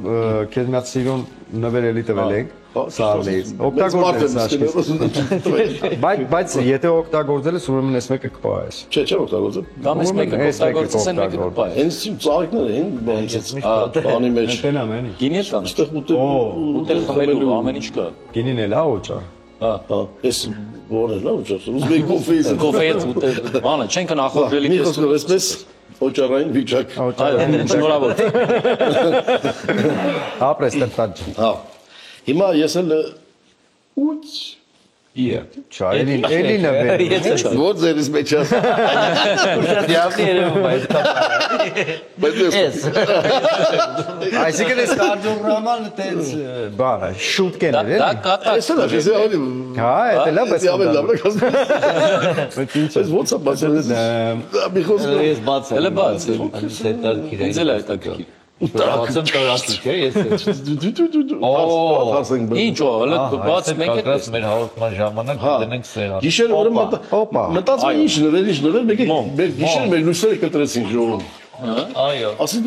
B: քեզ մի հատ սիրուն նվեր էլի տվել ենք սարլից։ Օգտագործել բայց եթե օգտագործել ես, ուրեմն այս մեկը քո է։
E: Չէ, չէ օգտագործել։
C: Կամ այս մեկը օգտագործես են մեկը կպայ։
E: Հենց ծաղիկները են բանի մեջ։
B: Տենա մենի։
C: Գինի է տան։
E: Այստեղ
C: ուտել խմելու ամեն ինչ կա։
B: Գինին էլ հա օճա։
C: Հա,
E: Էս որը լավ չէ, ուզում եք կոֆեից։
C: կոֆեից ուտել, բանը չենք նախորդելի
E: Մի խոսքով էսպես օճառային վիճակ։
C: շնորհավոր։
B: Ապրես տտաջ։
E: Հա։ Հիմա ես էլ ուց
B: Չայ, էլի նվեր։
E: Ո՞ր ձերից մեջ է։
D: Դիավնի երևում է այդ
E: Բայց
B: Այսինքն այս կարդիոգրաման տենց բանը շուտ կեներ էլի։
C: Դա կատակ։
E: Էս էլ է, զեհանի։
B: Հա, դա լավ է։
E: Դիավեն լավ է կասում։
B: Բայց ինչ
E: Այս ո՞նց է բացել։ Մի խոսքով
D: ես բաց
C: Հələ բաց։
D: հետաքրքիր է։
C: Ինձ էլ է հետաքրքիր։
D: Բացում տարածքի չէ, ես
C: Ինչ ո՞, հələ բաց մեկ է։
D: կակրած մեր հաղորդման ժամանակ դնենք սեղան։
E: Գիշերը ուրեմն մտածում եմ ինչ նվեր, մեր գիշերը մեր լույսերը կտրեցին ժողովում։
D: Այո։
E: Ասի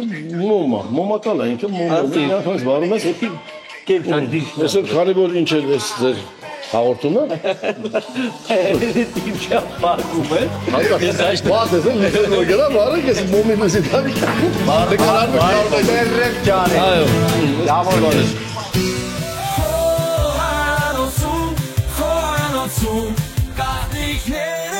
E: մոմակալ է, ինքը մոմա։ Վարում ես հետի Ես էլ քանի որ ինչ է ես ձեր հաղորդումը։
D: Ինչ է պարկում է։
E: Ես այս բաց եմ լսել գնա բարը ես մոմի լույսի տալի։ Բարը կարող է
B: Դերրեք ջան։
E: Այո։
B: Լավ որ
F: Խոհանոցում, կահնիքներ